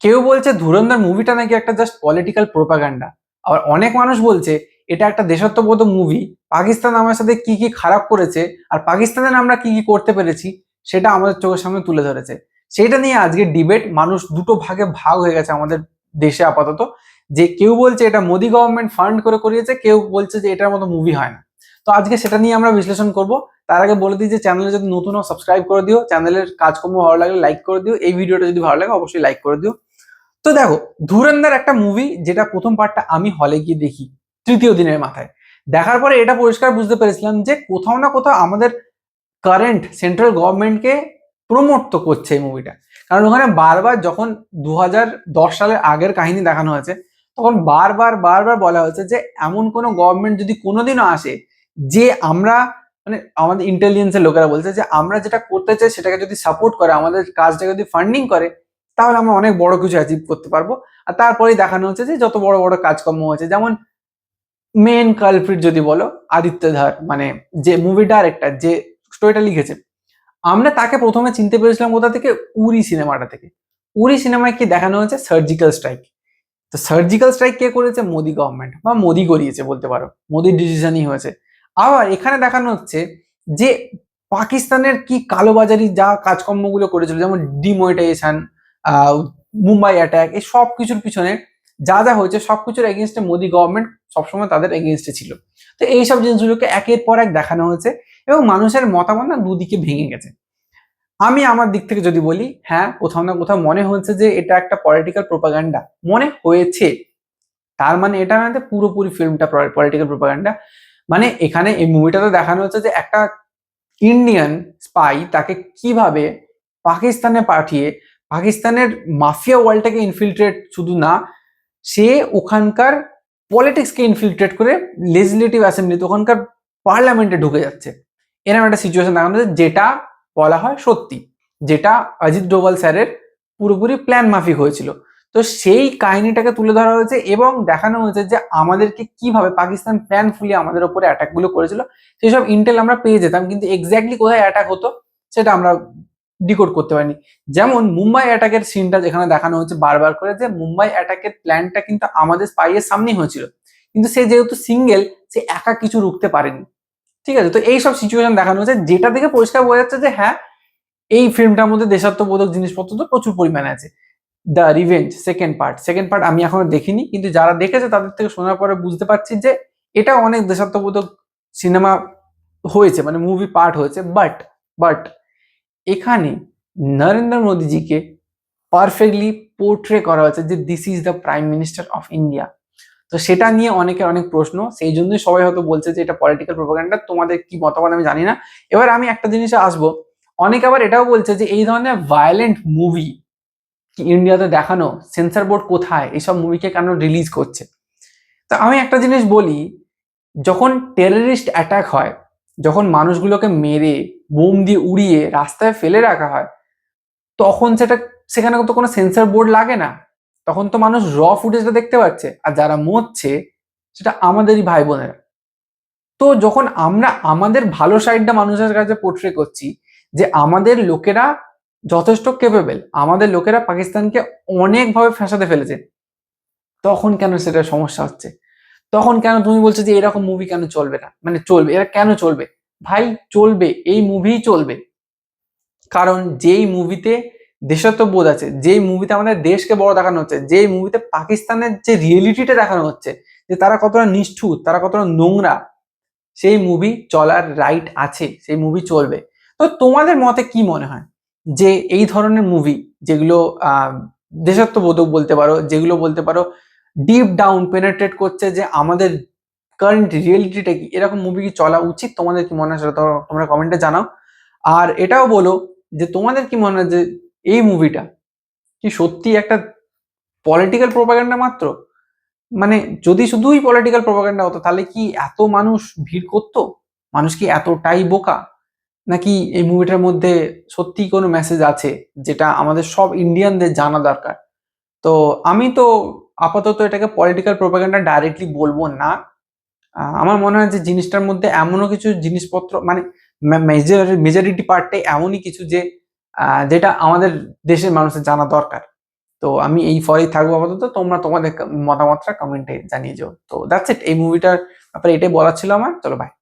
কেউ বলছে ধুরন্ধর মুভিটা নাকি একটা জাস্ট পলিটিক্যাল প্রোপাগান্ডা, আবার অনেক মানুষ বলছে এটা একটা দেশাত্মবোধক মুভি। পাকিস্তান আমার সাথে কি কি খারাপ করেছে আর পাকিস্তানের আমরা কি কি করতে পেরেছি সেটা আমাদের চোখের সামনে তুলে ধরেছে। সেটা নিয়ে আজকে ডিবেট, মানুষ দুটো ভাগে ভাগ হয়ে গেছে আমাদের দেশে আপাতত। যে কেউ বলছে এটা মোদি গভর্নমেন্ট ফান্ড করে করিয়েছে, কেউ বলছে যে এটার মতো মুভি হয় না। তো আজকে সেটা নিয়ে আমরা বিশ্লেষণ করব। তার আগে বলে দিই যে চ্যানেলে যদি নতুন হোক সাবস্ক্রাইব করে দিও, চ্যানেলের কাজকর্ম ভালো লাগলে লাইক করে দিও, এই ভিডিওটা যদি ভালো লাগে অবশ্যই লাইক করে দিও। তো দেখো, ধুরন্ধর একটা মুভি যেটা প্রথম পার্টটা আমি হলে গিয়ে দেখি তৃতীয় দিনের মাথায়। দেখার পরে এটা পরিষ্কার বুঝতে পেরেছিলাম যে কোথাও না কোথাও আমাদের কারেন্ট সেন্ট্রাল গভর্নমেন্টকে প্রমোট তো করছে এই মুভিটা। কারণ ওখানে বারবার যখন 2010 সালের আগের কাহিনী দেখানো হয়েছে, তখন বারবার বারবার বলা হয়েছে যে এমন কোনো গভর্নমেন্ট যদি কোনোদিনও আসে যে আমরা, মানে আমাদের ইন্টেলিজেন্সের লোকেরা বলছে যে আমরা যেটা করতে চাই সেটাকে যদি সাপোর্ট করে, আমাদের কাজটাকে যদি ফান্ডিং করে, তাহলে আমরা অনেক বড় কিছু অ্যাচিভ করতে পারবো। আর তারপরেই দেখানো হচ্ছে যে যত বড় বড় কাজকর্ম হয়েছে, যেমন মেন কালপ্রিট যদি বলো আদিত্য ধার, মানে যে মুভি ডাইরেক্টর, যে স্টোরিটা লিখেছে, আমরা তাকে প্রথমে চিনতে পেরেছিলাম কোথা থেকে? উরি সিনেমাটা থেকে। উরি সিনেমায় কি দেখানো হয়েছে? Surgical strike. তো সার্জিক্যাল স্ট্রাইক কে করেছে? মোদি গভর্নমেন্ট, বা মোদি করিয়েছে বলতে পারো, মোদির ডিসিশনই হয়েছে। আবার এখানে দেখানো হচ্ছে যে পাকিস্তানের কি কালোবাজারি যা কাজকর্মগুলো করেছিল, যেমন ডিমনিটাইজেশন, মুম্বাই অ্যাটাক, এই সব কিছুর পিছনে যা যা হয়েছে সবকিছুর এগেনস্টে মোদি গভর্নমেন্ট সবসময় তাদের এগেনস্টে ছিল। তো এইসব জিনিসগুলোকে একের পর এক দেখানো হয়েছে এবং মানুষের মতামত না দুদিকে ভেঙে গেছে। আমি আমার দিক থেকে যদি বলি, হ্যাঁ কোথাও না কোথাও মনে হচ্ছে যে এটা একটা পলিটিক্যাল প্রোপাগান্ডা মনে হয়েছে। তার মানে এটা না যে পুরোপুরি ফিল্মটা পলিটিক্যাল প্রোপাগান্ডা। মানে এখানে এই মুভিটাতে দেখানো হচ্ছে যে একটা ইন্ডিয়ান স্পাই তাকে কিভাবে পাকিস্তানে পাঠিয়ে পাকিস্তানের মাফিয়া ওয়ার্ল্ডটাকে ইনফিল্ট্রেট, শুধু না, সে ওখানকার পলিটিক্সকে ইনফিল্ট্রেট করে লেজিসলেটিভ অ্যাসেম্বলিতে, ওখানকার পার্লামেন্টে ঢুকে যাচ্ছে। এরকম একটা সিচুয়েশন দেখানো হচ্ছে যেটা বলা হয় সত্যি, যেটা অজিত ডোভাল স্যারের পুরোপুরি প্ল্যান মাফিক হয়েছিল। তো সেই কাহিনীটাকে তুলে ধরা হয়েছে এবং দেখানো হয়েছে যে আমাদেরকে কিভাবে পাকিস্তান প্ল্যানফুলি আমাদের উপরে অ্যাটাক গুলো করেছিল। সেসব ইন্টেল আমরা পেয়ে যেতাম, কিন্তু এক্স্যাক্টলি কোথায় অ্যাটাক হতো সেটা আমরা ডিকোড করতে পারিনি। যেমন মুম্বাই অ্যাটাকের সিনটা যেখানে দেখানো হচ্ছে বারবার করে, যে মুম্বাই অ্যাটাকের প্ল্যানটা কিন্তু আমাদের স্পাইয়ের সামনেই হয়েছিল, কিন্তু সে যেহেতু সিঙ্গেল, সে একা কিছু রুখতে পারেনি। ঠিক আছে, তো এইসব সিচুয়েশন দেখানো হচ্ছে যেটা দেখে পরিষ্কার বোঝা যাচ্ছে যে হ্যাঁ, এই ফিল্মটার মধ্যে দেশাত্মবোধক জিনিসপত্র তো প্রচুর পরিমাণে আছে। দ্য রিভেঞ্জ সেকেন্ড পার্ট আমি এখনো দেখিনি, কিন্তু যারা দেখেছে তাদের থেকে শোনার পরে বুঝতে পারছি যে এটা অনেক দেশাত্মবোধক সিনেমা হয়েছে, মানে মুভি পার্ট হয়েছে। বাট এখানে নরেন্দ্র মোদীজিকে পারফেক্টলি পোর্ট্রে করা হয়েছে যে this is the prime minister of India. তো সেটা নিয়ে অনেকের অনেক প্রশ্ন, সেই জন্যই সবাই হয়তো বলছে যে এটা পলিটিক্যাল প্রোপাগান্ডা। তোমাদের কি মতামত আমি জানি না। এবার আমি একটা জিনিসে আসবো, অনেকে আবার এটাও বলছে যে এই ধরনের ভায়োলেন্ট মুভি কি ইন্ডিয়াতে দেখানো, সেন্সর বোর্ড কোথায় এইসব মুভিকে কেন রিলিজ করছে? তো আমি একটা জিনিস বলি, যখন টেররিস্ট অ্যাটাক হয়, যখন মানুষগুলোকে মেরে বোম দিয়ে উড়িয়ে রাস্তায় ফেলে রাখা হয়, তখন সেখানে তো কোনো সেন্সর বোর্ড লাগে না। তখন তো মানুষ র ফুটেজটা দেখতে পাচ্ছে, আর যারা মরছে সেটা আমাদেরই ভাই বোনেরা। তো যখন আমরা আমাদের ভালো সাইডটা মানুষের কাছে পোর্ট্রে করছি, যে আমাদের লোকেরা যথেষ্ট কেপেবল, আমাদের লোকেরা পাকিস্তানকে অনেকভাবে ফ্যাসাতে ফেলেছে, তখন কেন সেটা সমস্যা হচ্ছে? তখন কেন তুমি বলছো যে এরকম মুভি কেন চলবে না, মানে চলবে, এরা কেন চলবে? ভাই চলবে, এই মুভি চলবে। কারণ যেই মুভিতে দেশাত্মবোধ আছে, যেই মুভিতে আমাদের দেশকে বড় দেখানো হচ্ছে, যেই মুভিতে পাকিস্তানের যে রিয়েলিটিটা দেখানো হচ্ছে, যে তারা কতটা নিষ্ঠুর, তারা কতটা নোংরা, সেই মুভি চলার রাইট আছে, সেই মুভি চলবে। তো তোমাদের মতে কি মনে হয় যে এই ধরনের মুভি, যেগুলো দেশাত্মবোধক বলতে পারো, যেগুলো বলতে পারো ডিপ ডাউন পেনেট্রেট করছে যে আমাদের কারেন্ট রিয়েলিটিটা কি, এরকম মুভি কি চলা উচিত? তোমাদের কি মনে হয় সেটা তোমরা কমেন্টে জানাও। আর এটাও বলো যে তোমাদের কি মনে হয় যে এই মুভিটা কি সত্যি একটা পলিটিক্যাল প্রোপাগান্ডা মাত্র? মানে যদি শুধুই পলিটিক্যাল প্রোপাগান্ডা হতো তাহলে কি এত মানুষ ভিড় করতো? মানুষ কি এতটাই বোকা? নাকি এই মুভিটার মধ্যে সত্যি কোনো মেসেজ আছে যেটা আমাদের সব ইন্ডিয়ানদের জানা দরকার? তো আমি তো আপাতত এটাকে পলিটিক্যাল প্রোপাগান্ডা ডাইরেক্টলি বলবো না। আমার মনে হয় যে জিনিসটার মধ্যে এমনও কিছু জিনিসপত্র, মানে মেজরিটি পার্টটাই এমনই কিছু যে যেটা আমাদের দেশের মানুষের জানা দরকার। তো আমি এই ফরেই থাকবো আপাতত, তোমরা তোমাদের মতামতটা কমেন্টে জানিয়ে যাও। তো দ্যাটস ইট, এই মুভিটার ব্যাপারে এটাই বলার ছিল আমার। চলো বাই।